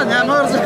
Ne varsa.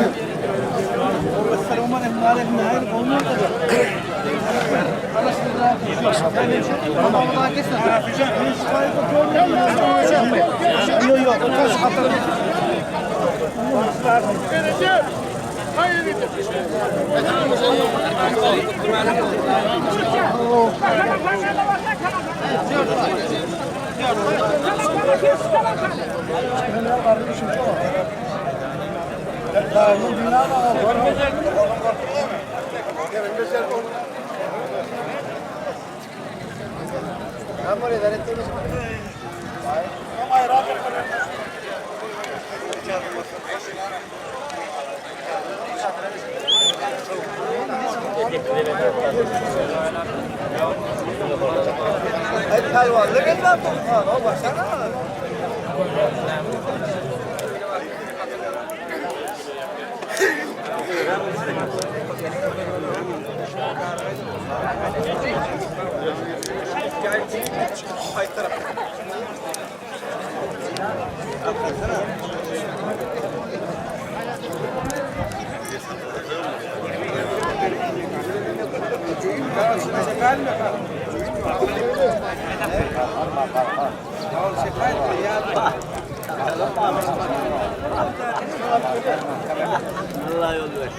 Allah yol ver.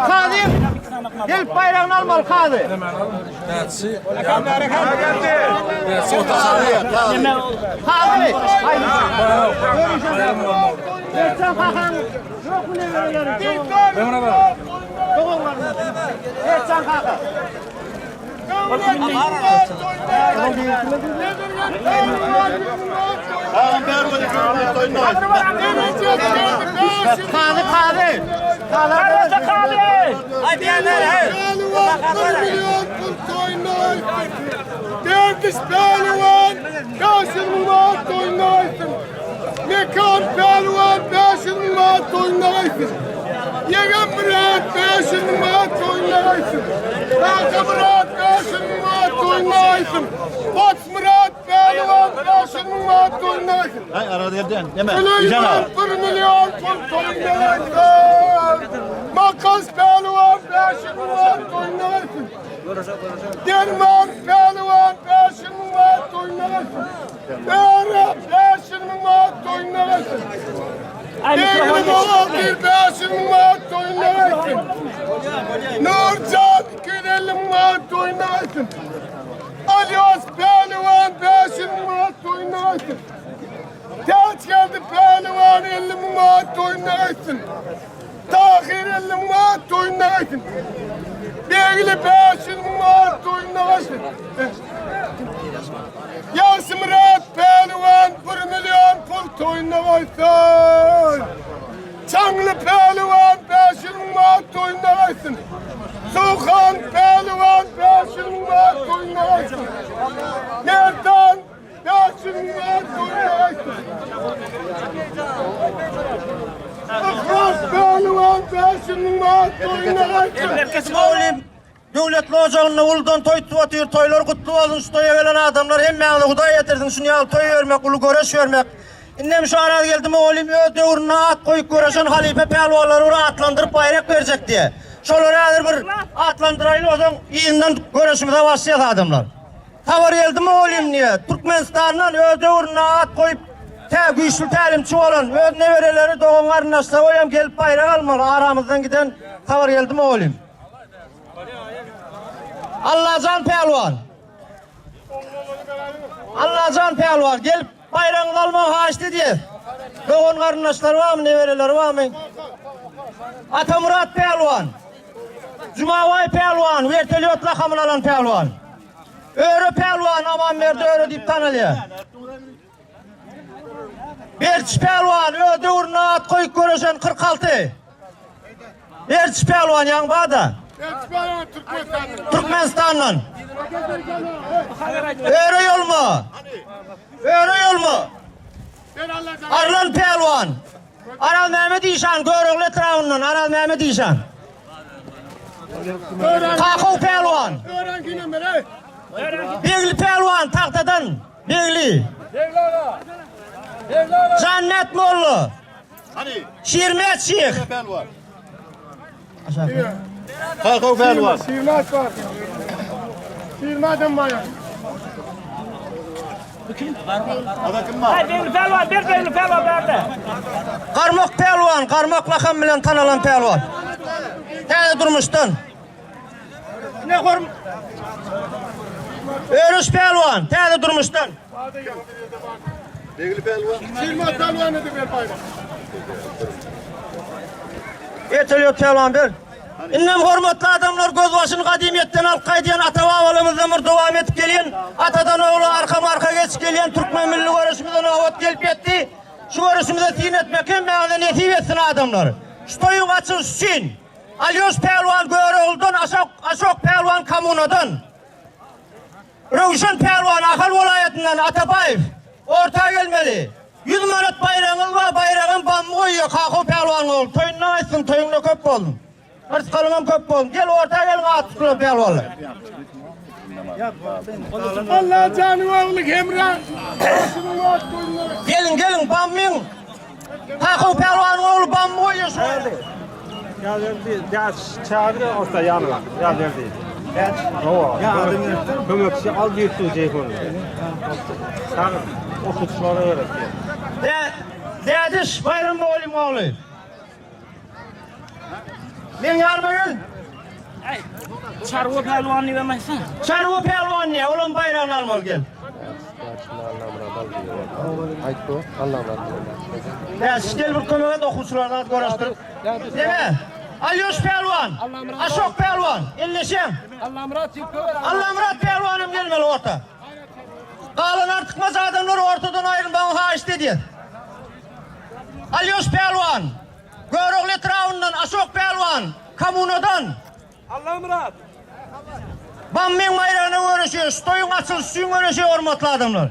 Kadı. Gelip bayrağını almalı kadı. Kadı. Geçen kakan yok mu ne veriyorlar? Ben ona bak. Çok var. Geçen kakan. Derdiş pehlivan, yaşın vaat oynaysın. Mekan pehlivan, yaşın vaat oynaysın. Yegem Murat, yaşın vaat oynaysın. Hakkı Murat, yaşın vaat oynaysın. Bot Murat, pehlivan, yaşın vaat oynaysın. Hay arada yerden deme. Süleyman 1 milyon pul oynaysın. Makas pehlivan, yaşın vaat oynaysın. Derman pehlivan, yaşın vaat oynaysın. Arap, yaşın vaat oynaysın. Devrim oğul bir yaşın vaat oynaysın. Nurcan 250 vaat oynaysın. Alyos pehlivan, yaşın vaat oynaysın. Taç geldi pehlivan 50 vaat oynaysın. Tahir 50 vaat oynaysın. Begli 500 vaat oynaysın. Yasim Murat pehlivan 1 milyon pul oynaysın. Çanglı pehlivan 500 vaat oynaysın. Soğan pehlivan 500 vaat oynaysın. Nereden 500 vaat oynaysın. Akras pehlivan 500 vaat oynaysın. Herkes oğlum. Devletli ocağına uldan toy tuvatıyor, toylar kutlu olsun, şu toya gelen adamlar hem mağlı Huday yetirsin, şunu yal toy vermek, ulu göreş vermek. İnnem şu arada geldim oğlum, öde uğruna at koyup göreşen halife pehlivanları oraya atlandırıp bayrak verecek diye. Şoları adır bir atlandıraylı o zaman iyinden göreşimize vasiyet adamlar. Tavar geldim oğlum niye? Türkmenistan'dan öde uğruna at koyup güçlü talimçi olan ödüne vereleri doğumların açsa oyam gelip bayrak almalı. Aramızdan giden tavar geldim oğlum. Allahcan pehlivan. Allahcan pehlivan gelip bayrağını alma haçtı diye. Doğun kardeşler var mı, nevereler var mı? Ata Murat pehlivan. Cumavay pehlivan, verteliyotla kamın alan pehlivan. Öğrü pehlivan, aman verdi öğrü deyip tanılıyor. Berç pehlivan, öde uğruna at koyup görüşen 46. Berç pehlivan yan bağda. Türkmenistan'dan. Öğre yol mu? Öğre yol mu? Arlan pehlivan. Aral Mehmet İşan, Görükle Trabzon'dan Aral Mehmet İşan. Kakov pehlivan. Begli pehlivan Tahtadan. Begli. Cennet Molla. Şirmet Şeyh. Kalkov pehlivan. Şirmat var. Şirmat'ın bayağı. Ada kim var? Begli pehlivan, Begli pehlivan verdi. Karmak pehlivan, karmak lakam bilen tanılan pehlivan. Tane durmuştun. Ne korm? Örüş pehlivan, tane durmuştun. Begli pehlivan. Şirmat pehlivan dedi bir bayrak. Erteliyor pehlivan bir. İnnem hürmetli adamlar göz başını kadimiyetten al kaydiyen ata babalarımızdan bir devam et geliyen. Atadan oğlu arka marka geç geliyen Türkmen milli görüşümüzden avat gelip yetti. Şu görüşümüze tin etmek hem meğden yetip etsin adamlar. Şu toyun açış için. Alyos pehlivan Göğreoğlu'dan Aşok pehlivan Kamunadan. Rövşen pehlivan Akal vilayetinden Atabayev. Orta gelmeli. 100 manat bayrağın var, bayrağın bambu koyuyor. Kakov pehlivan oldu. Toyundan açsın, toyundan köp oldun. Hırs kalımam köp oldun. Gel orta gel, at tutuyor pehlivanlar. Allah canı oğlu Emrah. Gelin, bammin. Kakov pehlivan oğlu bambu koyuyor. Ya verdi, ya çağırdı olsa yanına. Ya verdi. Ya adım kömekçi al bir tutacak onu. Sen okutuşlara öğret. Dediş bayram oğlu. Ben yanıma gel. Çarvı pehlivanını vermezsen. Çarvı pehlivan ne? Oğlum bayrağını almalı gel. Ya siz gel bir kömeğe de okutuşlarına görüştürün. Değil mi? Alyos pehlivan, Aşok pehlivan, elleşen. Allah Murat pehlivanım gelmeli orta. Kalın artık tıkmaz adamlar ortadan ayrılmağın haişt ediyor. Alyos Pelvan, Görogli Travundan, Aşok Pelvan, Kamunadan. Allah Murat. Bammen bayrağına uğraşıyor, stoyun açıl, suyun uğraşıyor hormatlı adamlar.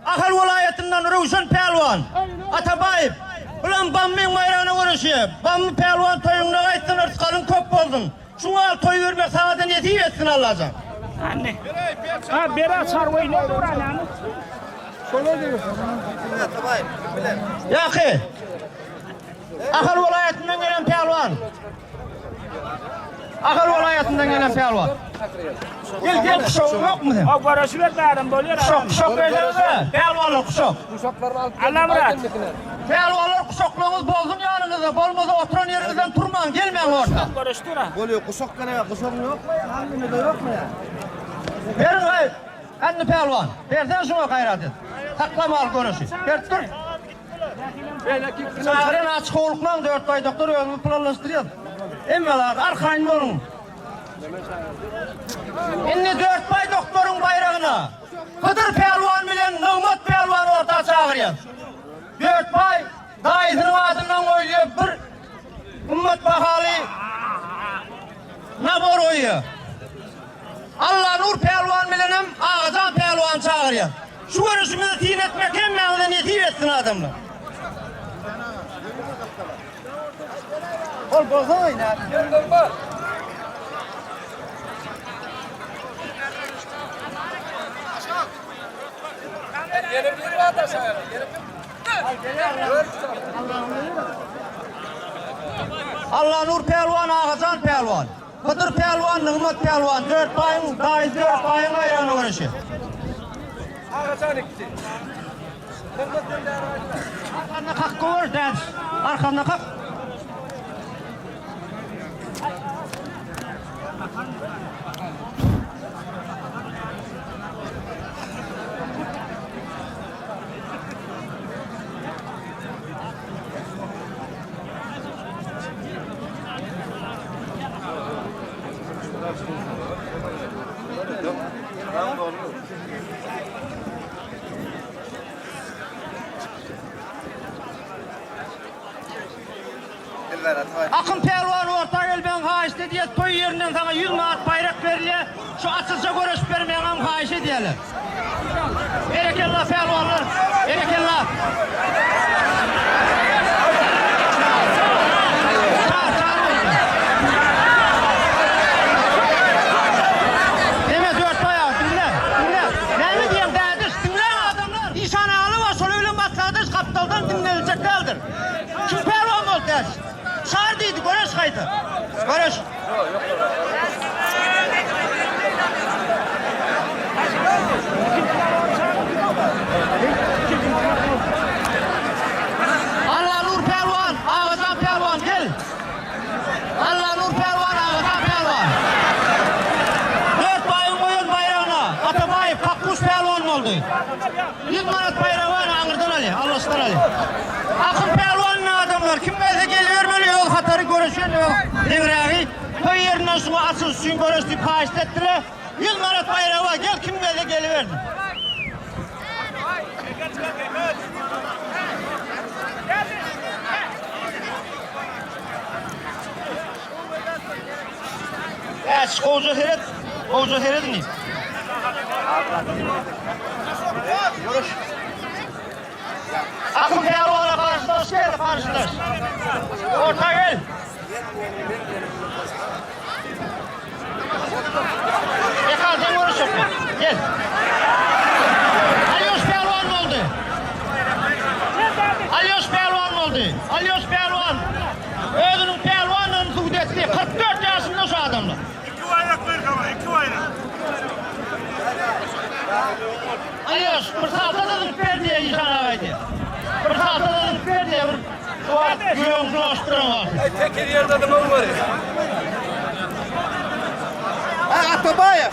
Ahal vilayetinden Ruşen Pelvan, Atabayip, ulan Bammen bayrağına uğraşıyor. Bammen Pelvan toyununa ayttın, ırtkalın köp boldun. Şuna al toy vermek sağdan yetiyi etsin Allah'cağım. Anne. Ha bera sarvayı ne olur anne? Yakı. Ahal vilayetinden gelen Pelvan. Ahal vilayetinden gelen Pelvan. Gel kuşağın yok mu? O görüşüler dağırım boluyor. Kuşak verir mi? Pelvanlar kuşak. Allah Murat. Pelvanlar kuşaklığımız bozdun yanınızda. Bolmaza oturan yerinizden durmayın. Gelmeyin orada. Görüştür ha. Oluyor kuşak gene ya. Kuşak yok mu ya? Hanginde de yok mu ya? Verin hayır. Anne Pelvan. Verden şuna gayret et. Taklama al görüşü. Ver dur. Çağırın açık olukman 4 ay doktor ömrü planlaştırıyor. Emmeler arkayın olun. Şimdi 4 ay doktorun bayrağına Kıdır Pelvan bilen Nıgmat Pelvan orta çağırıyor. 4 ay dayısının adından oynuyor bir ümmet bakali nabor oyuyor. Allah Nur Pelvan bilenim Ağacan Pelvan çağırıyor. Şu görüşümüzü tin etmek hem medeniyeti etsin adamlar. Ol bozayın ya. Allah Nur Pelvan, Ağacan Pelvan, Kıdır Pelvan, Nıgmat Pelvan, 4 ayın, dayı 4 ayın ayranı uğraşı. Ağacan ikisi. Arkanda kalk kovar ders, arkanda kalk. Akın Pelvan orta el ben haişte diye toy yerinden sana 100 manat bayrak veriliyor. Şu açılsa görüş vermeyen am haişe diyelim. Berekallah Pelvanlar. Berekallah. Deme 4 bayağı dinle. Ne mi diyeyim derdiş? Dinle adamlar. İşan ağlı var. Sonra öyle matladır. Kaptaldan dinlenecek değildir. Kim Pelvan oldu derdiş? Sardıydı, görüş kaydı. Görüş. Allah Nur Pelvan, Ağacan Pelvan gel. Allah Nur Pelvan, Ağacan Pelvan. 4 bayın koyun bayrağına. Atabayip, Kakkuş Pelvan oldu. 100 manat bayrağı var Ağırdan Ali, Allah'tan Ali. Akın Pelvan'ın adamlar, kim bize geliyor böyle yol hatarı görüşüyor yol devreği. Köy yerinden sonra asıl suyun görüştüğü paişt ettiler. 100 manat bayrağı var, gel kim bize geliverdi. Evet, kovucu seyret mi? Akın Pelvan'a karşılaş, gel karşılaş. Orta gel. Yakaldan vuruş yok. Gel. Alyos Pelvan oldu. Alyos Pelvan oldu. Alyos Pelvan. Ödünün Pelvan'ın kudretli. 44 yaşında şu adamlar. 2 bayrak ver ama 2 bayrak. Alyos, fırsatı da ver diye insan ağaydı. Fırsatı da ver diye güven kılaştıran var. Tekir yerde adamım var ya. Atabaya.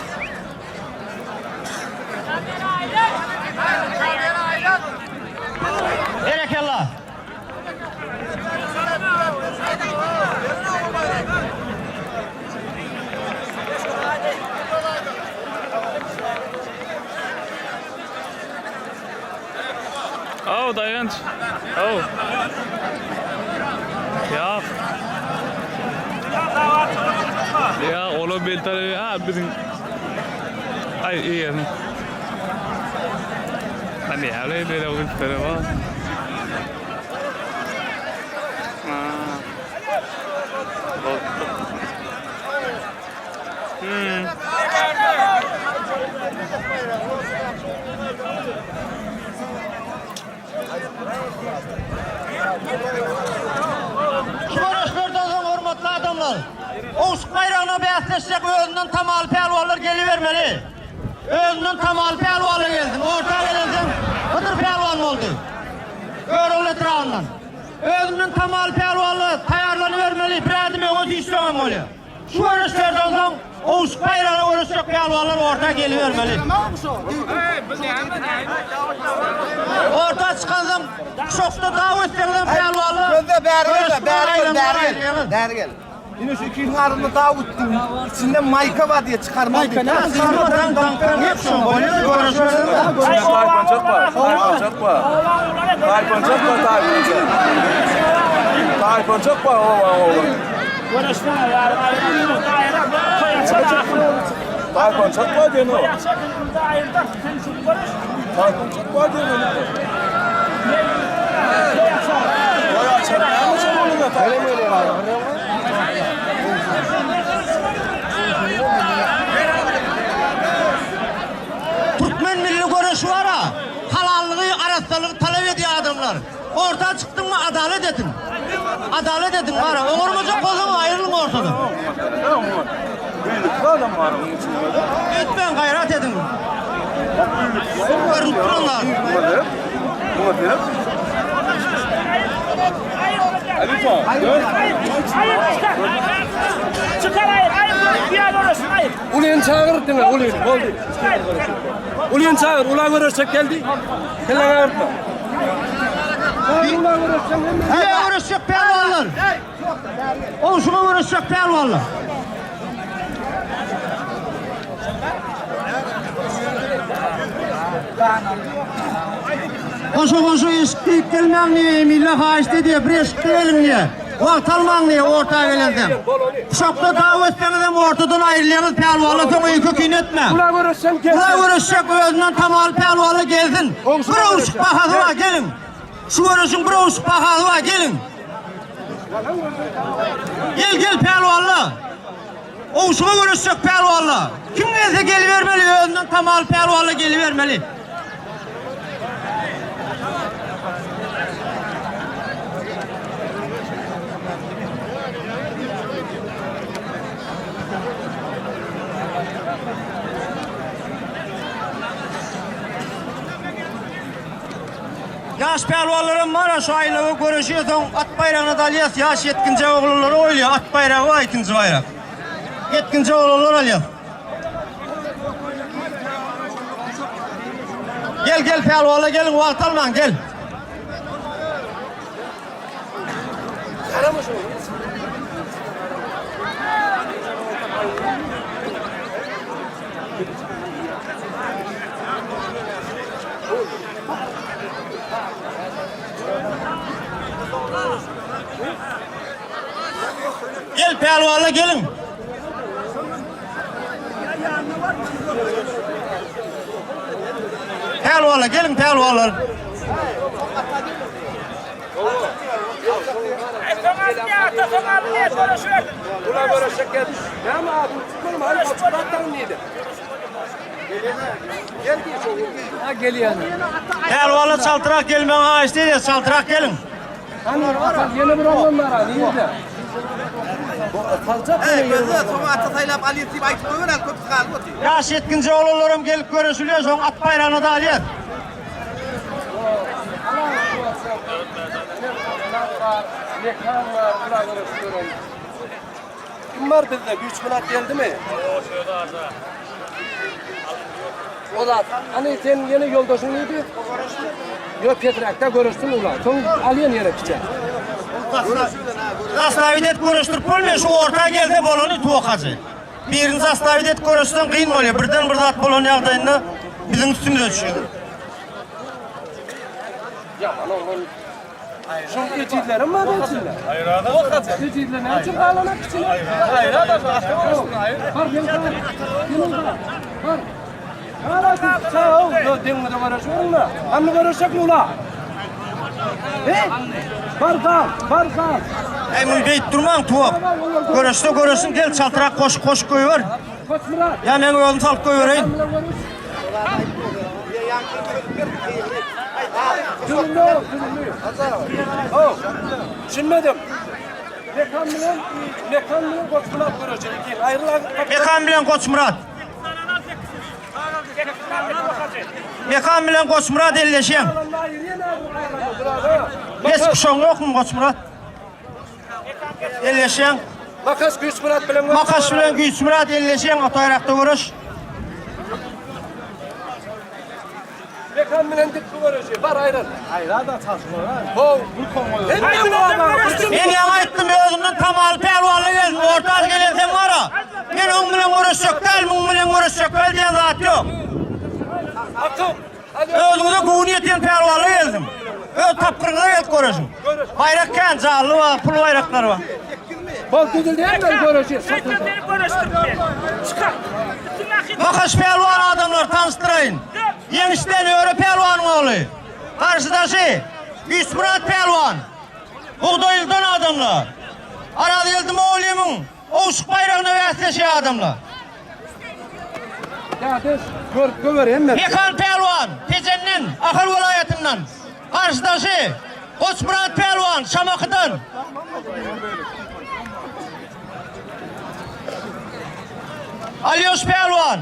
Berekallah. Oh, dayanç. Oh. Ya. Ya oğlum bir tane ha bizim. Ay iyi. Hani öyle böyle bir tane var. Hormatlı adamlar. Oğuzluk bayrağına beyazlaşacak özünden tamal pelvallar gelivermeli. Özünden tamal pelvallar geldin. Orta geldin. Hıdır pelvan oldu. Görül etrafından. Özünden tamal pelvallar tayarlanıvermeli. Bir adime özü istemem oluyor. Şu yarışlardan sonra Oğuzluk bayrağına uğraşacak pelvallar orta gelivermeli. Orta çıkan zaman şokta davetlerden pelvallar. Gözde beri gel. Yine şu iki harında daha uttum. İçinde mayka var diye çıkarmam. Mayka ne? Çıkarmadan danktan hep şu oluyor. Taypancak var. Taypancak var diyor. Taypancak var diyor. Türkmen milli görüşü var ha. Halallığı, araçsallığı talep ediyor adamlar. Ortaya çıktın mı adalet edin. Adalet edin var ha. Olurmayacak o zaman ayrılın ortada. Adam var onun içinde. Lütfen gayret edin. Rutlanlar. Çıkar hayır. Hayır. Ulan çağır dene, ulan. Ulan çağır, ulan uğraşacak geldi. Kellen ağırtma. Niye uğraşacak pelvallar? Olşuma uğraşacak pelvallar. Koşu ilk gelmem niye, milli haişte diye, bir eşit değilim niye. Vakt alman niye ortaya gelenden. Şokta davetlerden ortadan ayrılayanız pelvallı sana yükü etme. Ulan uğraşacak geldi. Ulan uğraşacak özünden tamal pelvallı geldin. Bir uçuk bahadı var gelin. Şu uğraşın bir uçuk bahadı var gelin. Gel pelvallı. Oğuzuma uğraşacak pelvallı. Kim neyse gelivermeli özünden tamal pelvallı gelivermeli. Yaş pelvallarım var ya şu aylığı görüşüyorsun at bayrağını dalıyas yaş yetkince oğulları oyluyor at bayrağı var ikinci bayrak. Yetkince oğullar alıyor. Gel pelvallar gelin vakt alman gel. Gel pelvallar gelin. Pelvallar gelin pelvallar. Ulan uğraşacak geldi. Ne ama abi, çıkalım hadi batarım neydi? Gel diye ha geliyor. Pelvallar çaltırak gelmen ha işte diye çaltırak gelin. Hani yeni bir oğlan var niye de? Gözde sonra atatayla aliyeti baytıp öğren köpük kaldı. Yaş yetkince oğullarım gelip görüşülüyor son at bayrağını da alıyor. Kim var bizde? Güç kulak geldi mi? O da hani senin yeni yoldaşın neydi? Yok Petrak'ta görüştün ulan. Son alıyorsun yere piçe. Aslavidet görüştürüp olmuyor şu ortaya geldi bolonu tuğakacı. Birinci aslavidet görüştürün kıyın oluyor. Birden at bolonu yağdayında bizim üstümüze düşüyor. Yaman oğlum. Şu geçidlerin mi geçidler? Hayır adam. Geçidler ne için bağlamak için? Hayır adam. Hayır. Var ben var. Yanımda. Var. Hala sağ ol. Dengde uğraşıyorum da. Anne uğraşacak mı ula? He? Var kal. Emin beyt durmam tuğup. Görüşsün gel çaltırak koş koyuyor. Koç Murat. Ya ben yolunu salıp koyuvereyim. Gülümlüyor. Oh. Düşünmedim. Mekan bilen Koç Murat görecek. Ayrılan Mekan bilen Koç Murat. Mekan bilen Koç Murat elleşen. Geç kuşan yok mu Koç Murat? Elleşen. Makas Güç Murat bilen Makas bilen Güç Murat elleşen. Otayrakta vuruş. Mekan bilen dikli görecek. Var ayrıl. Hayır adam çalışmıyor. Oh. Hem de bu adam. Ben yana ettim özümden tam al pelvanlı geldim. Ortaz gelirken var ha. Ben onun bilen uğraşacak değil, bunun bilen uğraşacak değil diye zat yok. Akım. Özümde kuğun yeten pelvanlı geldim. Öz tapkırına gelip görüşüm. Bayrak kent zallı var, pul bayrakları var. Bol düdül değil mi görecek? Beni konuştum ki. Çıkar. Bütün nakit. Bakış pelvan adamlar tanıştırayın. Yenişten öyle pelvan oğlu. Karşıdaşı Güç Murat pelvan. Buğdayıldan adamlar. Arada yıldım oğlumun. Oğuşuk bayrağına vəsleşi adamlar. Ya des göreyim mi? Mekan pelvan, Tecennin, Akıl vilayetinden. Karşıdaşı Koç Murat pelvan, Şamakı'dan. Alyoş pelvan,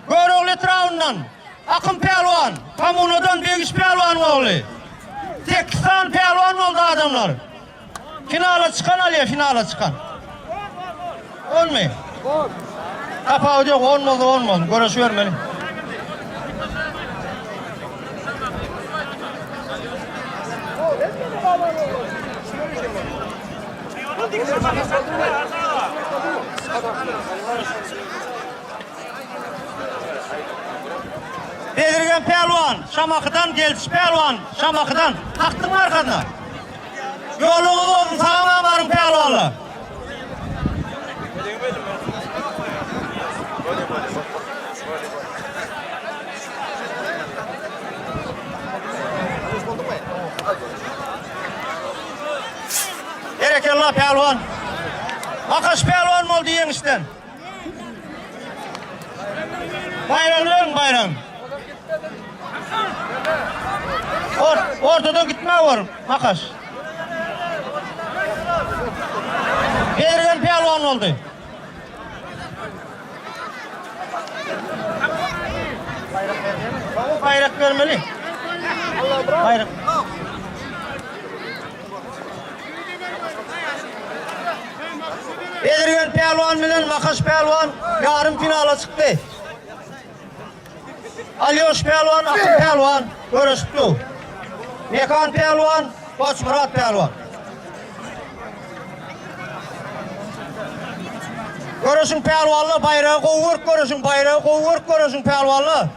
Göroğlu Trağı'ndan. Akın pelvan, Kamuno'dan Büyük pelvan oğlu. Tekistan pelvan oldu adamlar. Finala çıkan Aliye, finala çıkan. Olmuyor. Kapağı yok, olmadı. Görüşüyorum benim. Belirgen pelvan, Şamakı'dan gelmiş pelvan, Şamakı'dan. Taktın arkadına. Yolunu olsun, sağına varın pelvanla. Gerekenler pelvan. Akış pelvan mı oldu yenişten? Bayram. Ortadan gitme var Makas. Belirgen pelvan oldu. Bayrak vermeli. Bayrak. Belirgen pelvan bilen Makas pelvan yarım finala çıktı. Alyoş pelvan, Akın pelvan görüştü. Mekan pelvan, Koç Murat pelvan. Görüşün pelvanlı, bayrağı kovurk görüşün pelvanlı.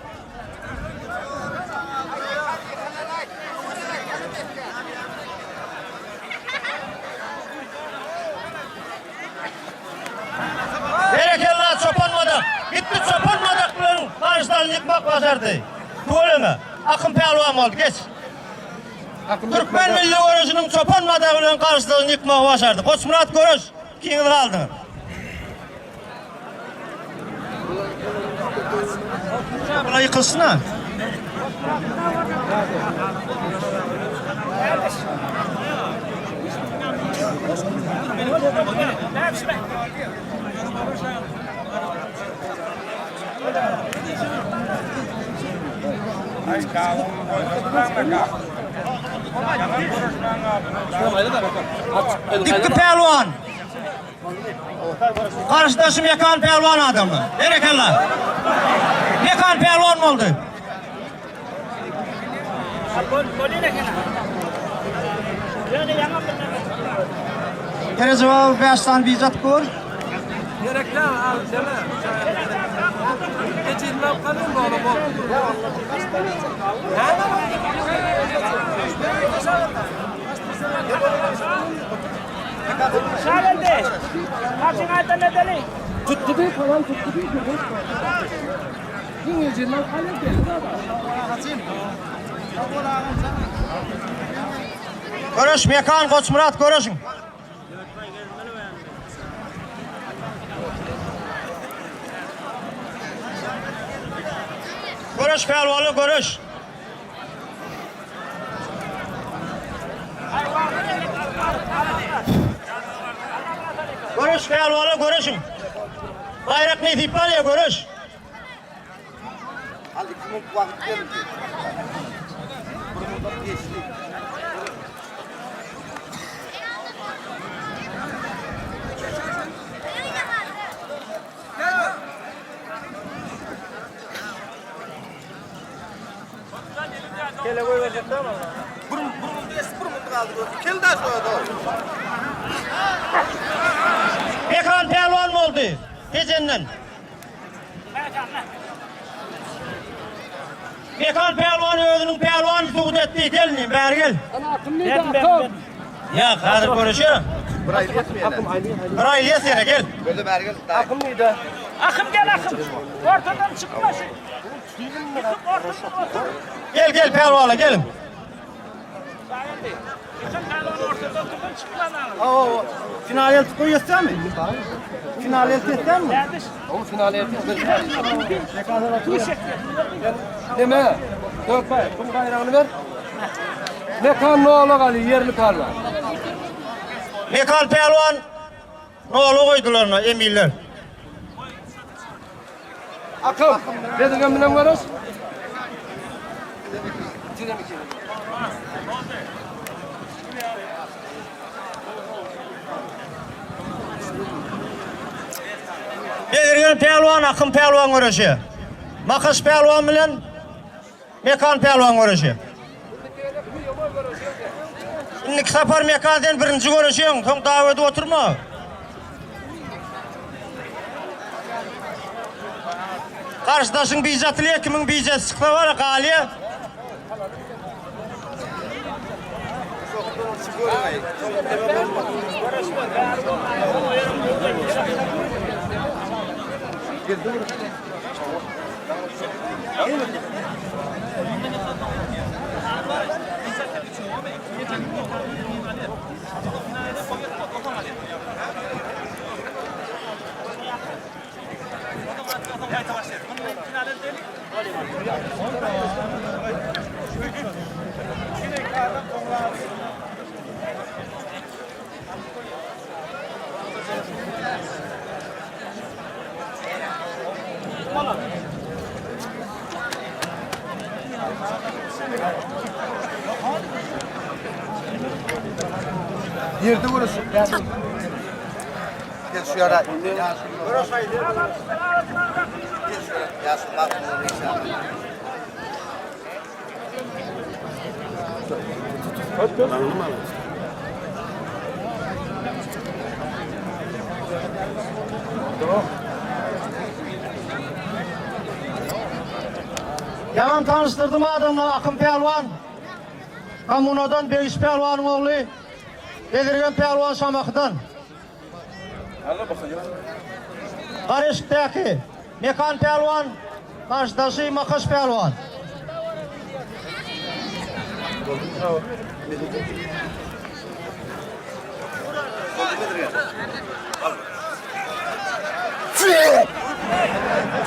Berekeller çopanmadık. Gitti çopanmadıkların karşılarını yıkmak başardı. Böyle mi? Akın pelvan oldu, geç. Türkmen milli görüşünün çopanmadığının karşılarını yıkmak başardı. Koç Murat görüş, kim aldı? Buna yıkılsın ha. Dikkat pelvan. Karşıdaşı Mekan pelvan adamı. Berekeller. Mekan pelvan mı oldu? Terezi var, 5 tane bizzat kur. Gerekli al deme. Geçidler kalın mı oğlum? Şairde. Kaçın ayda ne deli? Tuttu değil falan tuttu değil. İngilizce'den kalem değil. Görüş Mekan Koç Murat görüşün. Görüş pelvanı görüş. Görüş pelvanı görüşün. Bayrak ne dip var ya görüş. Al 2 minut vakit verin ki. Buradan geçti. Kele koy verecek tamam mı? Burun geçti, burun kaldı. Kel daha şuraya doğru. Mekan pelvan mı oldu? Gecenden. Mekan pelvanı özünün pelvanı tuğut etti. Gelin beri gel. Ana akım neydi akım? Ya hadi konuşuyorum. Burayı yetmeyelim. Burayı yesene gel. Böyle bergel. Akım neydi? Akım gel akım. Ortadan çıkma şu. Yıkıp ortadan. Gel pelvanı gelin. Şairde. Bütün kalon ortadan tutun çıkma. Oo, final el tutuyor yetsen mi? Final el yetsen mi? Kardeş. Ama finale yapıyoruz. Bu şekilde. Deme. Dökme. Kum bayrağını ver. Mekan ne ola kalıyor? Yerli kalma. Mekan pelvan ne oğlu koydular ona emirler. Akım. Dedim bilen varız. Belirgen pelvan akım pelvan görüşü. Makas pelvan bilen mekan pelvan görüşü. Şimdi sapar mekandan birinci görüşüyorsun. Son davada oturma. Karşıdaşın bizzatlıya kimin bizzat sıkla var kaliye. Yerde vurursun. Gel şu yara. Gel şuraya. Yasin bak bunu inşallah. Yaman tanıştırdım adamla Akın Pelvan. Kamunadan Beyiş Pelvan'ın oğlu. Belirgen Pelvan Şamak'tan. Karışıktaki Mekan Pelvan, karşıdaşı Makas Pelvan.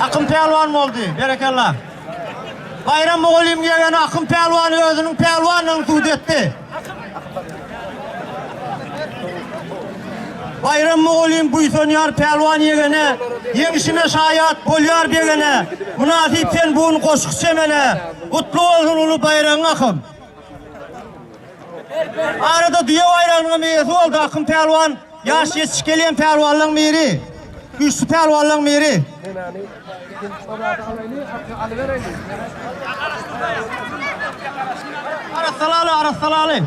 Akın Pelvan mı oldu? Berekallah. Bayram Moğolim gelgen Akın Pelvan'ı özünün pelvanını tuğut etti. Bayram Moğolim buysonyar pelvan yegene, yemişime şayat bolyar begene, münasipten buğun koşuk semene, kutlu olsun ulu bayrağın Akın. Arada dünya bayrağının meyesi oldu Akın pelvan, yaş yetişkeleyen pelvanlığın biri, güçlü pelvanlığın biri. Arasalalı.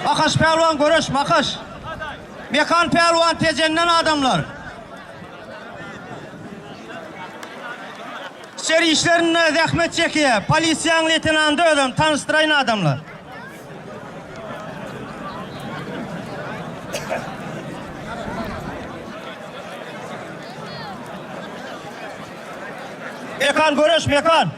Makas pelvan görüş, makas. Mekan pelvan tezenden adamlar. İçeri işlerine zahmet çekiyor. Polisiyan leytenantı ödüm. Tanıştırayın adamlar. Mekan görüş mekan.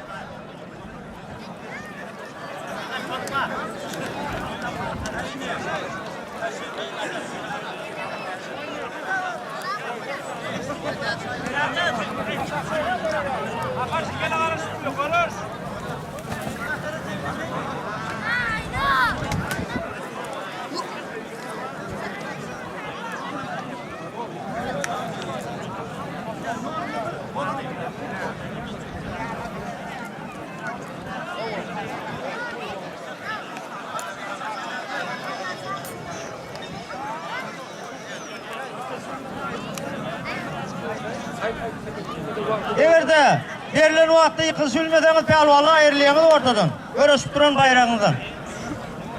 Eğer de verilen vakitte yıkıl sülmeseniz pelvanla ayrılayanız ortadan. Görüşüp duran bayrağınızdan.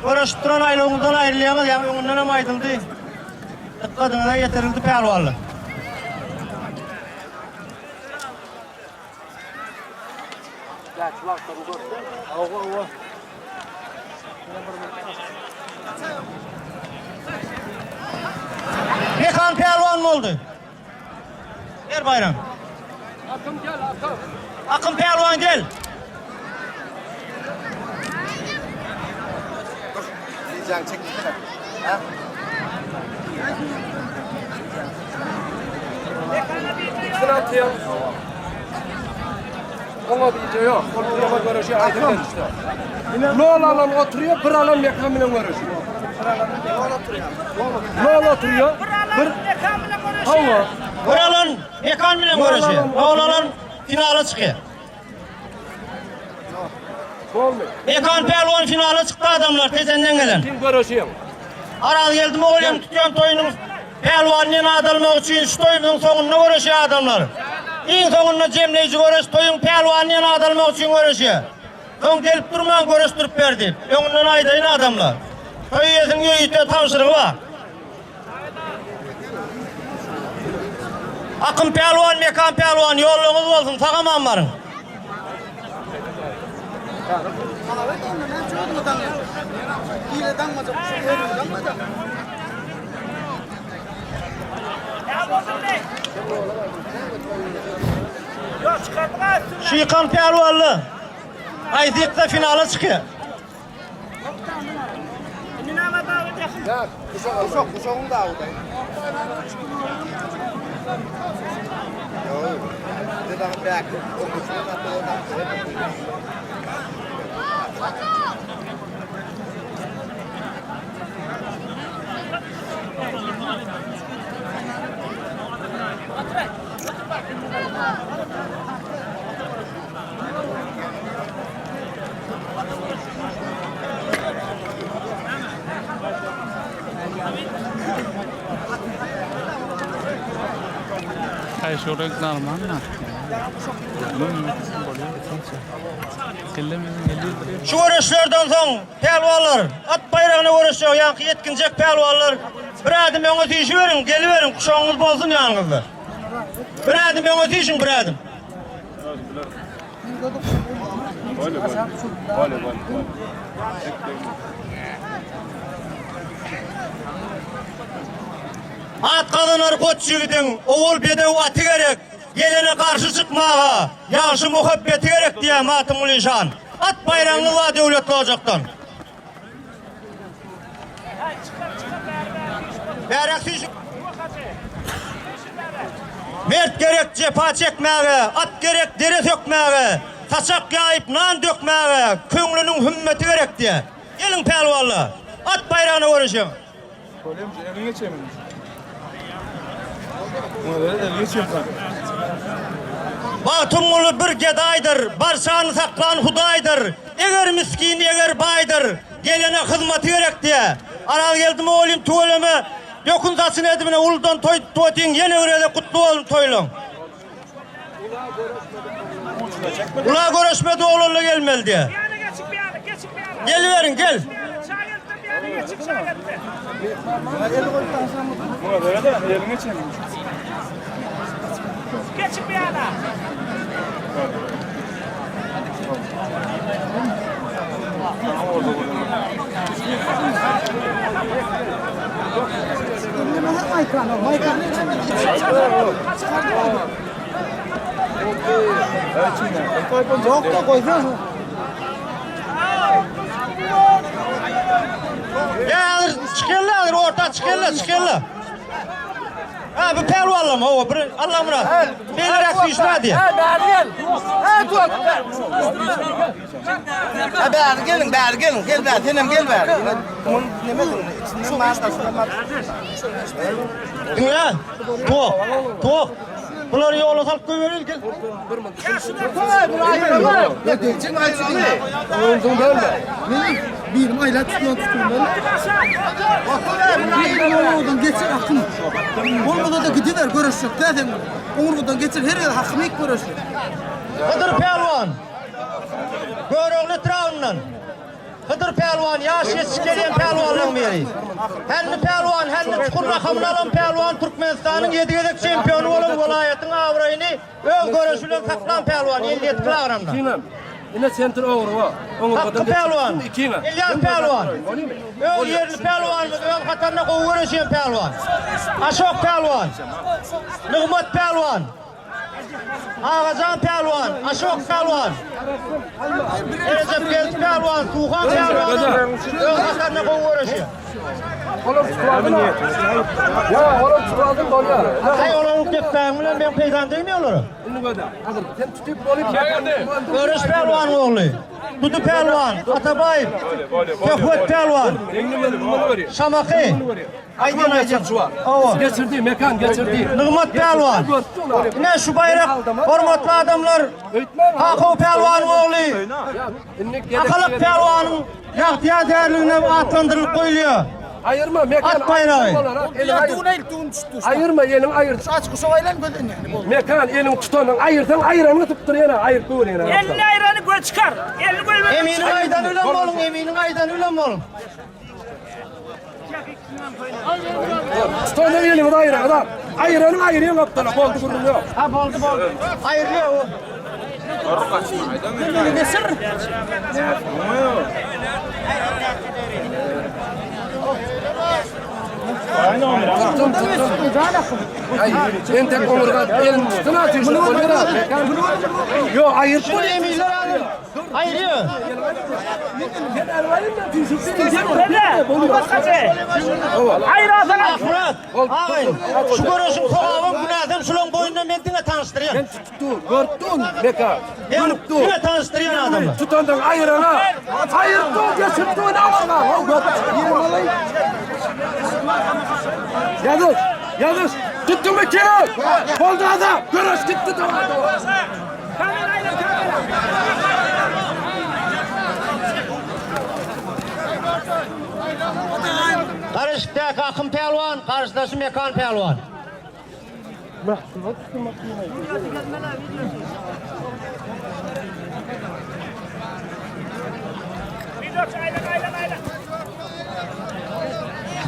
Görüşüp duran aylığınızdan ayrılayanız yani ondan hem aydıldı. Dikkatine getirildi pelvanlı. Mekan pelvan mı oldu? Ver bayram. Akım gel akım. Akın pelvan gel. Diyeceğim çek. Ha? Sınavtıya. Ona diyeceği yok. Oturuyor görüşüyor. Aydınlar işte. Ne olan oturuyor, bir alan mekamıyla görüşüyor. Ne oturuyor? Bir hava. Buralan mekan bile görüşüyor. Oğlanan finale çıkıyor. Olmuyor. Mekan pelvan finale çıktı adamlar tezenden gelen. Kim görüşüyor? Aral geldim oğlum tutuyorum toyunun pelvanına adalmak için şu toyunun sonuna görüşüyor adamlar. En sonunda cemleyici görüş toyun pelvanına adalmak için görüşüyor. Son gelip durmayan görüştürüp verdi. Önünden aydayın adamlar. Toyu yesin yürüyüte tavsırı var. Akın pelvan, mekan pelvan, yolluğunuz olsun, sağaman varın. Şu yıkan pelvanlı. Ayzik'te finale çıkıyor. Ya kuşağın da avudayım. Yok. Bir de daha bırak. O kuşağın da oradan. Hay şu renk normal mı? Şu görüşlerden son pelvallar, at bayrağını görüşüyor, yankı yetkinecek pelvallar. Bir adım yana tişi verin, geliverin, kuşağınız bozsun yanınızda. Bir adım yana tişin, bir adım. At kadınlar koç yiğidin, oğul bedev atı gerek. Gelene karşı çıkmağa, yaşı muhabbeti gerek diye Matım Ulişan. At bayrağını var devletli olacaktan. Bayraksız. Mert gerek cepha çekmeye, at gerek dere sökmeye, taçak yayıp nan dökmeye, köңlünün hümmeti gerek diye. Gelin pelvallı, at bayrağını görüşün. Söylemiş elini geçememiş. Ona göre elini geçememiş. Batımlı bir gedaydır, barşanı saklan hudaydır. Eğer miskin, eğer baydır, gelene hizmeti gerek diye. Aral geldim oğlum tuğulemi, dokunsasın edimine uludan toytin, yeni öyle kutlu olun toylun. Ula görüşmedi oğlunla gelmeli diye. Geliverin gel. Ona göre de elini geçememiş. Geçin bir yana. Yok da koysana. Ya çıkırlar orta çıkırlar. Ha bu pelvanla mı o? Allah Murat. Beyler aksı işler diye. Bäri gelin, gel bäri, senem gel bäri. Mun neme durun? İçinden markasına Ya, tuğ. Bunları yola salıp koyuverir ki. Bir ayla tutuyor ben. Oradan geçir hakkını. Olmadı da gidiver görüşecek. Zaten oradan geçir her yer hakkını ilk görüşecek. Hıdır pelvan. Görüğlü trağından. Hıdır pelvan, yaş yetişkeleyen pelvanlığın biri. Henni pelvan, henni çukur rakamını alan pelvan, Türkmenistan'ın 7 yedek şampiyonu olan vilayetin avrayını öz görüşüyle saklan pelvan, 57 kilogramda. Yine center over var. Hakkı pelvan, İlyas pelvan. Öz yerli pelvanımız, öz katarına kovu görüşen pelvan. Aşok pelvan, Nıgmat pelvan. Ağacan pelvan, Aşok pelvan. Recep Genç pelvan, Tuğhan pelvan. Öz katarına kovu görüşen. Ya oğlum çıkardın bana ya. Hay oğlum gitmem bilen ben peydan demiyorlar. Bunu böyle. Hazır. Sen tutup olayım. Görüş pelvan oğlu. Dudu pelvan, Atabayip. Köhvet pelvan. Şamakı. Aydın Geçirdi, mekan geçirdi. Nıgmat pelvan. Ne şu bayrak hormatlı adamlar. Hakkı pelvan oğlu. Akalık pelvanın yahtiya değerliğine adlandırılıp koyuluyor. Ayırma mekan. At bayrağı. Ayırma elin ayır. aç kuşavayla gödün. Mekan elin tutanın ayırsan ayıranı tuttur yana. Ayır koyun yana. Elini ayranı göl çıkar. Elini koy. Eminin aydan ölen mi olun? Eminin aydan ölen mi olun? Tutanın elini ayıran adam. Ayıranı ayırıyor kaptana. Boldu kurdum yok. Ha boldu. Ayrılıyor o. En tek omurga elin tutun atıyorsun. Yok ayırt. Şunu emirler alın. Ayrılıyor. Hayır ağzına. Murat, ağabeyim. Şu görüşüm soğağın günahdım şunun boyundan mendine tanıştırıyor. Ben tuttu, gördün mekan. Yürüttü. Yine tanıştırıyor adamı. Tutandan ayırana. Ayırttı, geçirtti ne alana. O gördü. Yirmalayın. Yalnız. Tuttu mu kere? Oldu adam. Görüş gitti de. Kamerayla kamera. Karışıktaki akım pelvan, karşıdası mekan pelvan. Ayla.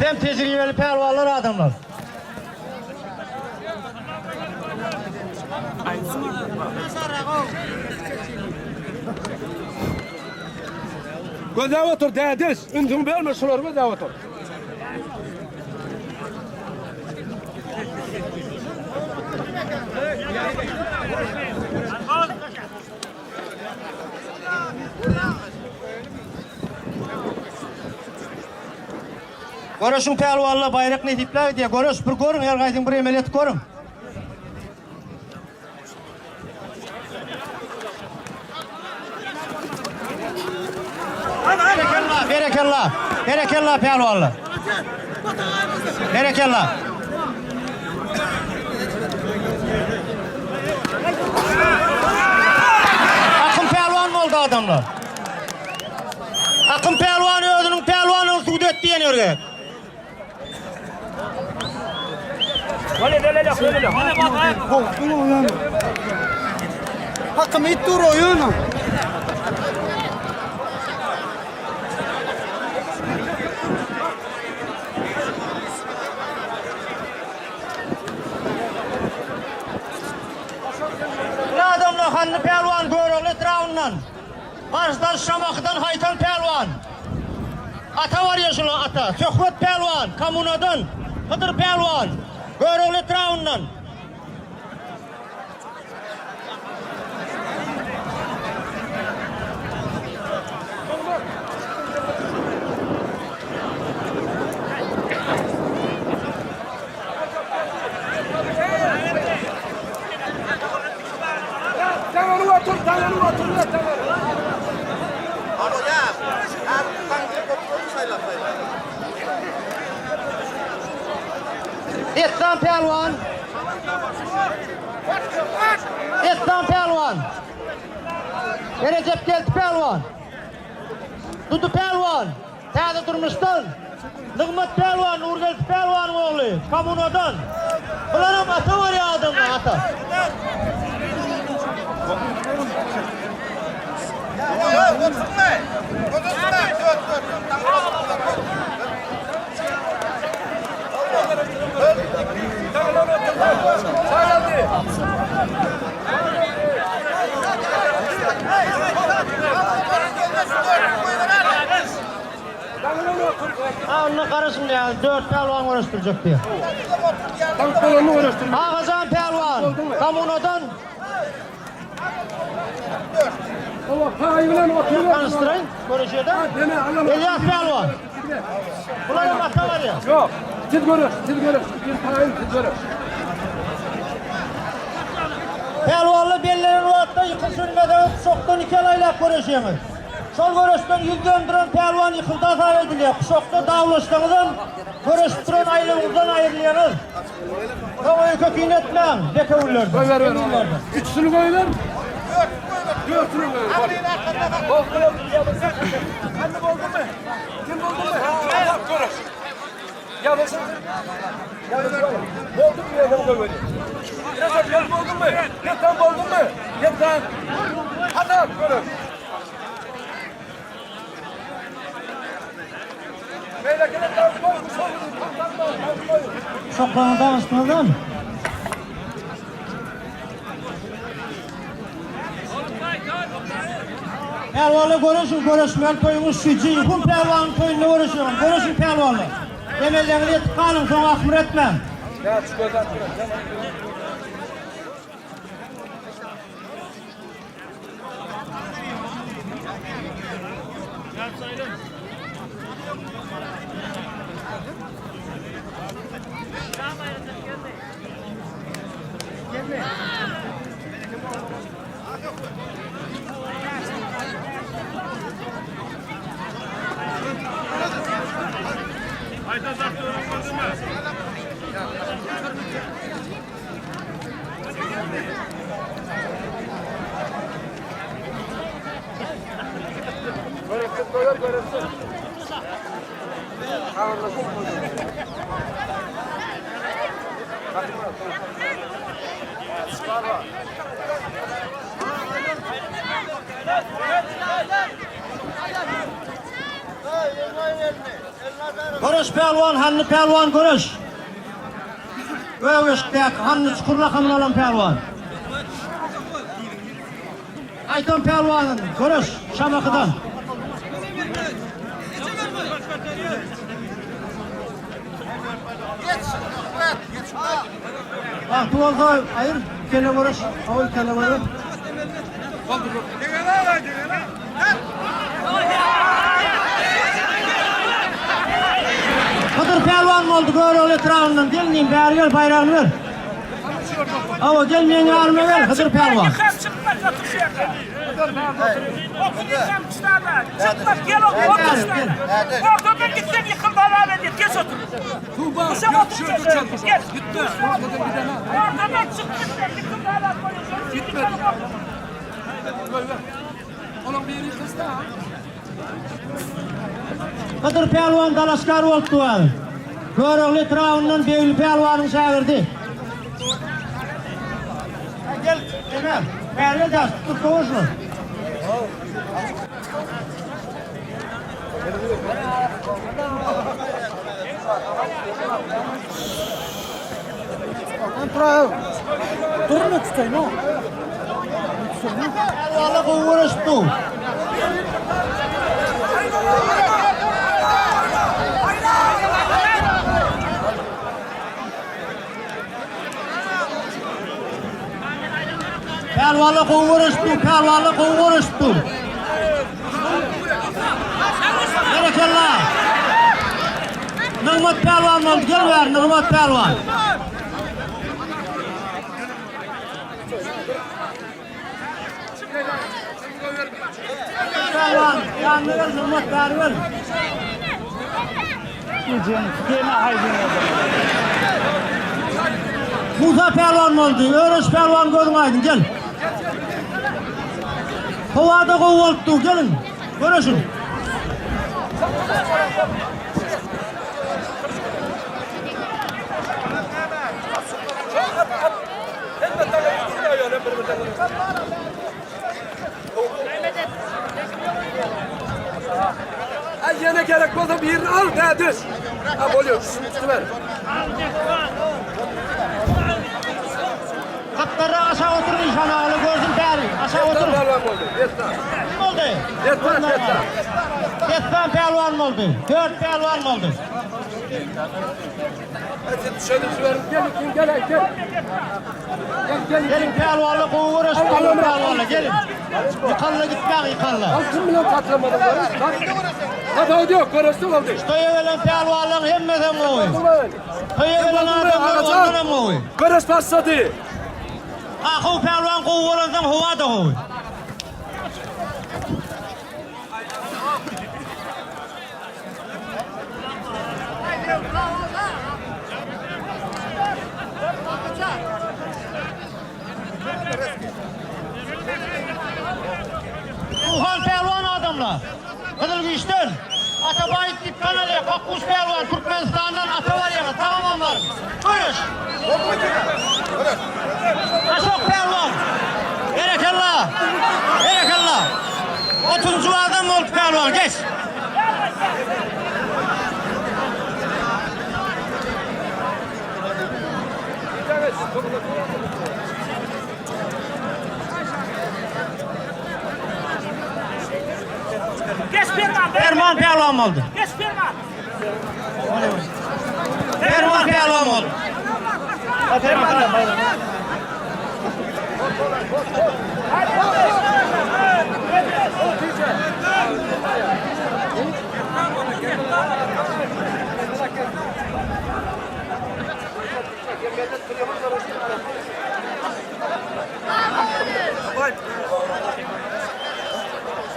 Hem tecrübeli pelvanlar adamlar. Göze otur dədis. Üntüm verme şular göze otur. Görüşün pelvanla bayrak ne dipler diye görüş bir görün her kaydın bir emeliyat görün. Berekallah pelvanla. Berekallah. Akın pelvan mı oldu adamlar? Akın pelvanı özünün pelvanını suda etti yeniyor. Böyle. Hakkım it dur oyunu. Ne adamlar hanlı pelvan görüyorlar etrafından. Kars'dan Şamaxı'dan Haytan Pelvan. Ata var yaşılı ata. Söhbet Pelvan. Kamunadan Hıdır Pelvan. Görevli Traun'dan. Tamam otur. Ama ya, her tankı koptu sayla. İhsan Pelvan. İhsan Pelvan. Recep Geldi Pelvan. Dudu Pelvan. Taze durmuştan. Nigmat Pelvan, Urgeldi Pelvan'ın oğlu. Kamunadan. Bulanım ata var ya adamla ata. Ya, oturma. Onunla karışın ya, 4 pelvan uğraştıracak diye. Tank balonu uğraştır. Ağazan pelvan, Kamunadan Allah hayvan otur. tanıştırayım, görüşüyordan. Dene alalım. İlyas pelvan. Bulanım ata var ya. Yok. Siz görür. Bir tayin siz görür. Pelvanlı bellerin vaatda yıkıl sürmeden kuşoktan iki alayla görüşüyoruz. Sol görüşten yüz döndüren pelvan yıkıldı hata ediliyor. Kuşokta dağılaştığınızdan görüşüp duran aylığınızdan ayrılıyorsunuz. Kavayı köküğün etmeyin. Beke vurlardı. Ver. Üçsünü koyuver. Dörtünü koyuver. Anne oldu mu? Kim oldu mu? Allah koruş. Ya basın. Oldu mu ya ben koyuver. Recep gel oldun mu? Gel tam oldun mu? Gel tam. Hadi koruş. Böyle gel tam koy. Şoklarını dağıştırdım. Pelvanla görüşmeyen toyumuz şücü. Yıkın pelvanın toyunla görüşüyorum. Görüşün pelvanla. Demellerini yetip kalın, sonra akmır etmem. Ya çıkıyordan. Görüş pelvan, hanlı pelvan görüş. Övüştük, hanlı çukurla kanın olan pelvan. Aytan pelvanın, görüş, Şamaxı'dan. Bak, tuvalda ayır, kele görüş, avul kele görüş. Hıdır pelvan mı oldu, görüyor etrafından, gelmeyeyim, bari gel, bayrağını ver. Ama gelmeyen yarıma ver, Hıdır pelvan. Çıkmaz otur şu yaka. Okuyacağım kuşlarla. Çıkmaz gel otur kuşlarla. Ortadan gitsen yıkıldı alâle diye. Geç otur. Kuşa oturacağız. Geç. Ortadan çıkmışlar yıkıldı alâle koyuyorsun. Gitmedi. Onun bir yeri kısta. Hıdır pelvan dalaskar oldu var. Görüyor etrafından Beyli pelvanın şagirdi. Gel, Emel. Gel de tut koşma. Durma tutayım o. Vallahi bu uğraştı. Pelvanlık uğraştı, pelvanlık uğraştı. Berekallah. Nigmat pelvan oldu, gel ver Nigmat pelvan. Pelvan, yanına ver Nigmat ver. Musa pelvan oldu, Örüş pelvan görmeydin, gel. Kovada kovalttı, gelin, görüşün. Yine gerek olsa bir yerini al, ne düz. Ha, oluyor, üstü ver. Kaptanı aşağı oturun inşallah, öyle gözün beri, aşağı oturun. Pelvan oldu, yeter. Kim oldu? Yeter. Yetmen pelvan oldu, 4 pelvan oldu. Hadi dışarı sürelim, gel. Gelin pelvanlı uğraş, pelvanlı gelin. Yıkanla gitmek, yıkanla. 6 milyon katlamadım var. Hadi yok, karıştı oldu. Stoya veren pelvanlı hemmeden mi oy? Stoya veren adamlar onlara mı oy? Karış başladı. Akıl pelvan kuvvetlerinden hava da oy. Uhan pelvan adamlar. Kızılgüş'ten Atabayit Dip kanalı, Kakkuş pelvan, Türkmenistan'dan ata var yana, tamam var. Buyur. Aşok pelvan. Berekallah. 30. adam oldu pelvan, geç. Geç Ferman. Ferman pelvan oldu. Geç Ferman. Ferman pelvan oldu.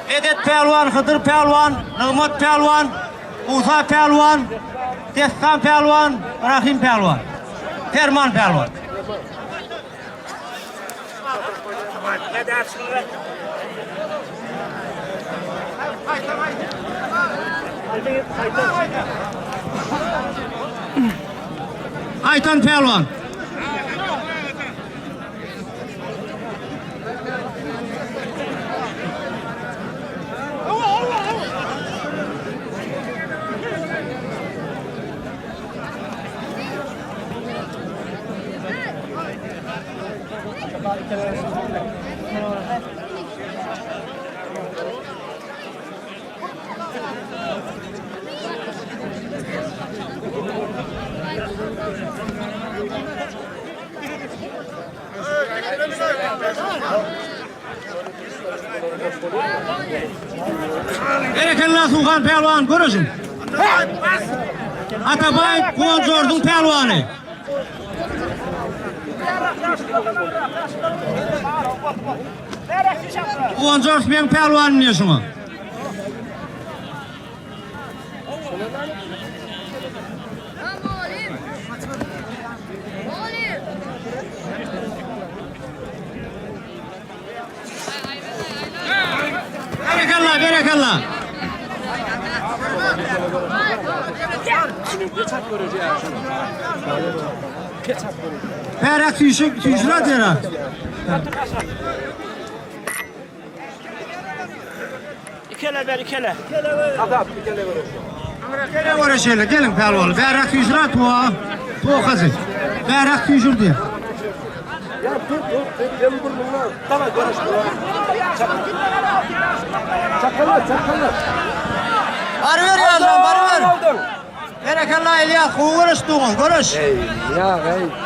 Edet pelvan, Hıdır pelvan, Nigmat pelvan, Musa pelvan, Destan pelvan, Rahim pelvan, Ferman pelvan. Aytan pelvan. Berekallah Sulhan pelvan, görüşün. Atabayit Kuvancordun pelvanı. Kuvancord ben pelvanı ne şuna? Berekallah. Perak tüyüşüne derak. İkele. Gel oraya şöyle, gelin pelvanı. Perak tüyüşüne tuğa kazı. Perak tüyüşür diye. Ya dur. Ben burnumla. Tamam görüş. Çakallar. Var ver Yazan, var ver. Aldın. Berekallah İlyas, görüştüğün, görüş. Ya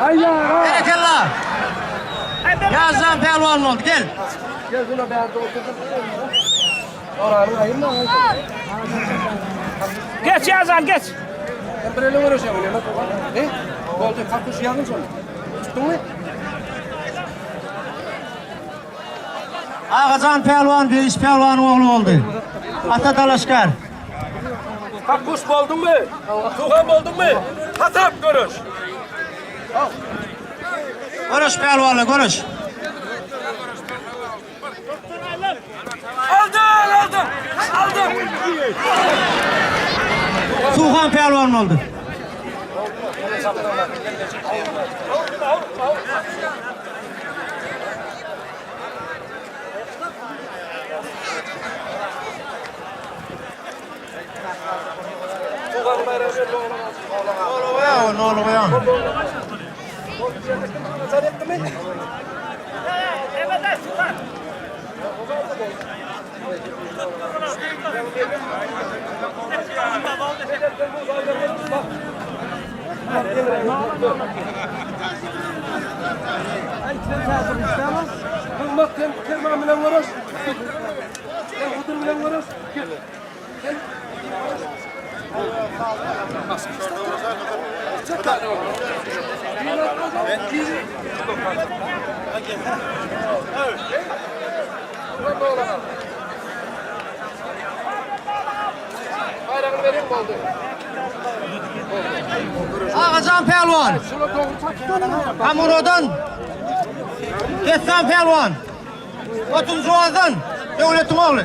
ay ya. Berekallah. Yazan pelvan oldu, gel. Gel şuna bir yerde oturdum. Oranın ayın mı? Geç Yazan geç. Ben böyle uğraşıyorum. Ne? Oldu. Kalkış yazdın sonra. Çıktın mı? Ağacan pelvan, bir iş pelvanın oğlu oldu. Ata Dalaşkar. Kalkış oldun mu? Tuğan oldun mu? Hatap görüş. Görüş pelvanla, görüş. Aldın. Tuğhan pelvan oldu. Tuğan bayrağı Ne oluyor ya? Sen ettin mi? Evet Sultan. Bak sen kerman bilen uğraş. Sen hudun bilen uğraş. Bayrağını vereyim mi oldu? Ağacan pelvan. Kamurodan. Kessan pelvan. Otun Zuaz'dan. Devletin oğlu.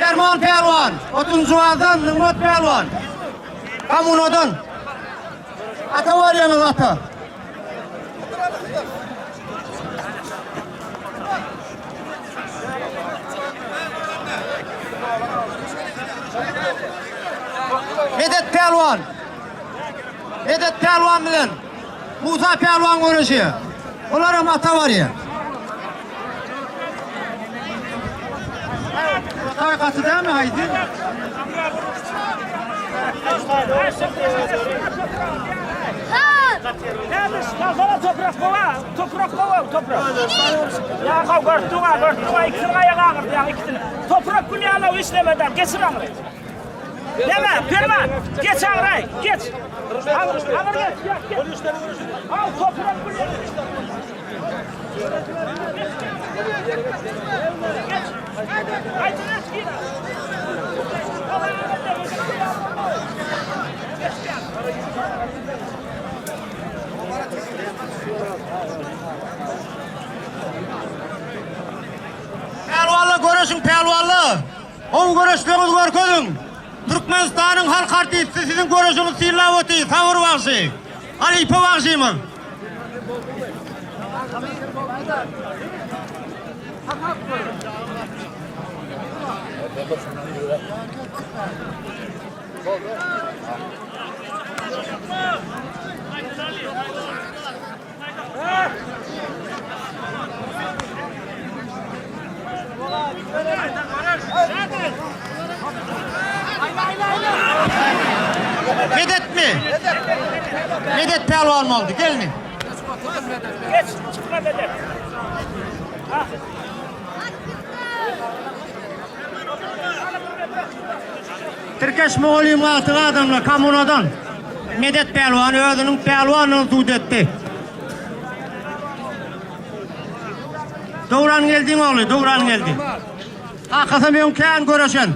Erman pelvan. Otun Zuaz'dan Nimrod pelvan. Kamurodan. Ata var yanın ata. Medet pelvan. Medet pelvan bilen Musa pelvan görüşüyor. Onlara ata var ya. Tarikatı değil mi Haydi? Neredesin? Ya sana toprak kova. Ya kartuğa ikisini ayağa ağırdı ya ikisini. Toprak günü ala işlemeden geçir ağırı. Deme, Perman, geç ağırı, geç. Ağır geç. Al toprak günü. Geç. Haydi geç. Pelvanla görüşün pelvanla. O görüşleriniz görközün. Türkmenistan'ın halk artisti sizin görüşünüz Sirlavoti, Savur Vakşı. Alipe Vakşı'mın. Medet mi? Medet pelvan mı oldu? Gelin. Geç, çıkma Medet. Türkeş Moğoliyum altı adamla Kamuno'dan. Medet pelvan özünün pelvanını tut etti. Doğran geldin oğlu, doğran geldi. Hakikaten ben kendi görüşen.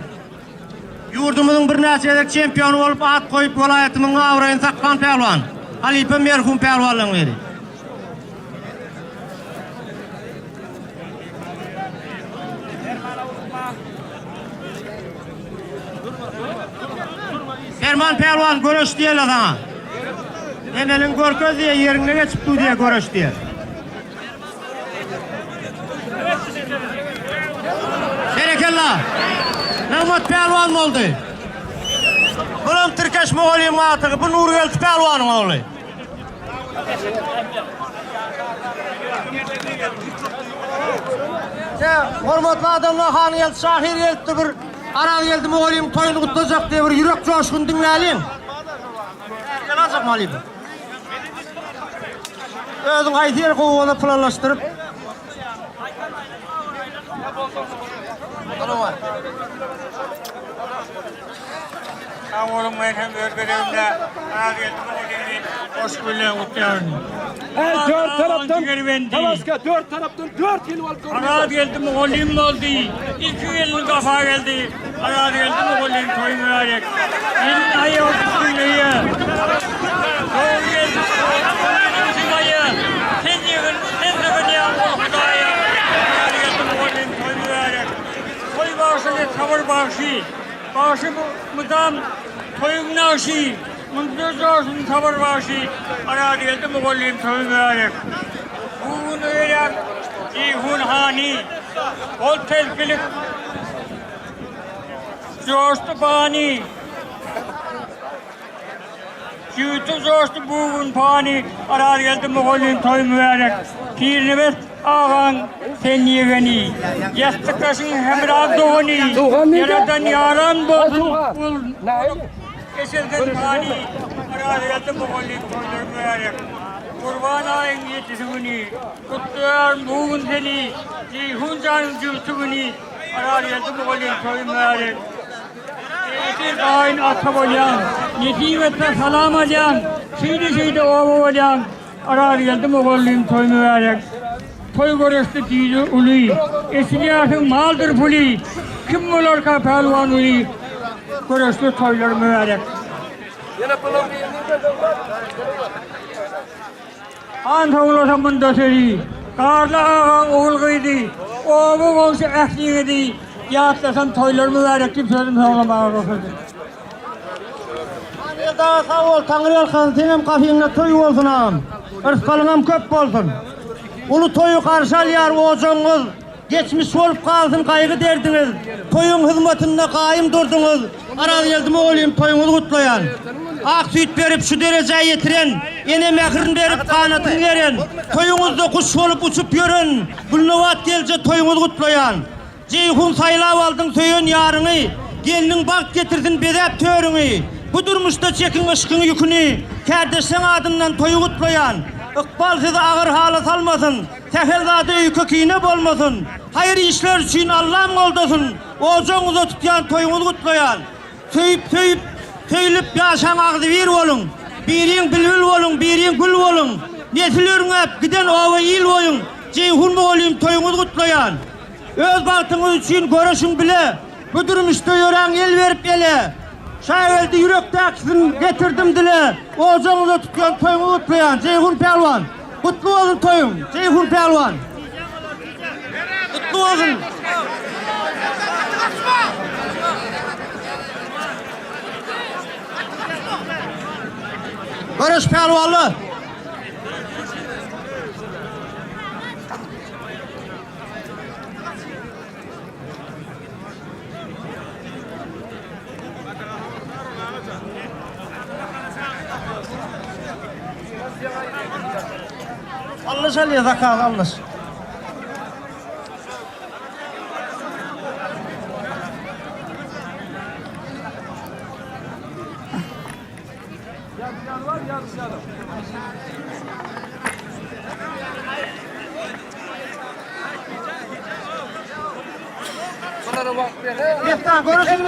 Yurdumuzun bir neçedek şampiyonu olup at koyup vilayetimin avrayın sakkan pelvan. Halife merhum pelvanlığın veri. Süleyman Pelvan görüş diye sana. Enelin Görköz diye yerine geçip diye görüş diye. Berekallah. Mehmet Pelvan mı oldu? Bunun Türkeş Moğoliyim atığı, bu Nuri Elçi Pelvan'ın oğlu. Hormatlı adamlar Han geldi, Şahir geldi, bir Aral geldi, Moğoliyim toyunu kutlayacak diye bir yürek coşkun dinleyelim. Gelecek mi alayım? Özün aydiyer kovana planlaştırıp. Oğlum ben hem örgülerimde hoş gülle kutluyorum. Dört taraftan Tamaska, dört taraftan 4 yıl var. Arad geldim oğlum oldu. 2 yılın kafa geldi. Arad geldim oğlum koyun vererek. Yılın ayı oldu ya. Doğru geldi. Ayı. Sen yığın, sen de ya Allah'a. Arad geldim oğlum koyun vererek. Koy bağışı, tavır bağışı. Bağışı mıdam koyun naşı. Mıntız olsun tavır bağışı. Arad geldim oğlum koyun vererek. Bugün öğren, İhun hani, ol telfilik, coştu bani, Cütü coştu bugün pani, arar geldi Moğol'un toy mübarek, Pir Nimet ağan sen yegeni, yastık taşın hemrah doğani, yaradan yaran bul, kesilden pani, arar geldi Moğol'un toy mübarek. Kurban ayın yetişimini, kutluyorum bugün seni, Ceyhun canın cütümünü, arar geldi bu olayım soyunları. Eğitim ayın atabayan, netimetle salam alayan, şeyde ova alayan, arar geldi bu olayım soyunları. Toy görüştü dili ulu, esniyatın maldır puli, kim olur ka pelvan ulu, görüştü toylar mübarek. Antavula zaman döşeri, karlı ağam oğulgıydı, oğlu komşu ehliydi, yatlasan toylar mübarek kimsenin sağlamağı olsun. Daha sağ ol, Tanrı yalkan, senem kafiyinle toy olsun ağam, ırfkalınam köp olsun. Ulu toyu karşal yar oğuzunuz, geçmiş olup kalsın kaygı derdiniz, toyun hizmetinde kaim durdunuz, aral geldim oğlum toyunuzu kutlayan. Ak süt verip şu dereceye yetiren, yine mehrin verip kanatını veren, toyunuzda kuş olup uçup yürün, Gülnovat gelce toyunuzu kutlayan. Ceyhun saylav aldın söyün yarını, gelinin bak getirsin bedep törünü, bu durmuşta çekin ışkın yükünü, kardeşin adından toyu kutlayan. İkbal sizi ağır hala salmasın, teferzade köküğüne bolmasın, hayır işler için Allah'ım oldasın, oğucunuza tutyan toyunuzu kutlayan. Söylüp yaşan ağzı bir olun, birin bülbül olun, birin gül olun, nesilörün hep giden ova il olun, Ceyhun mu olayım toyunuzu kutlayan. Öz baktığınız için görüşün bile, bu durmuşta yören el verip ele, şahildi yürekte aksın getirdim dile, oğucunuza tutyan toyunuzu kutlayan, Ceyhun Pelvan. Kutlu olun toyum, Ceyhun Pelvan. Kutlu olun. Barış Pelvanlı. Allah şaliye zakat Allah. Görüşürüz.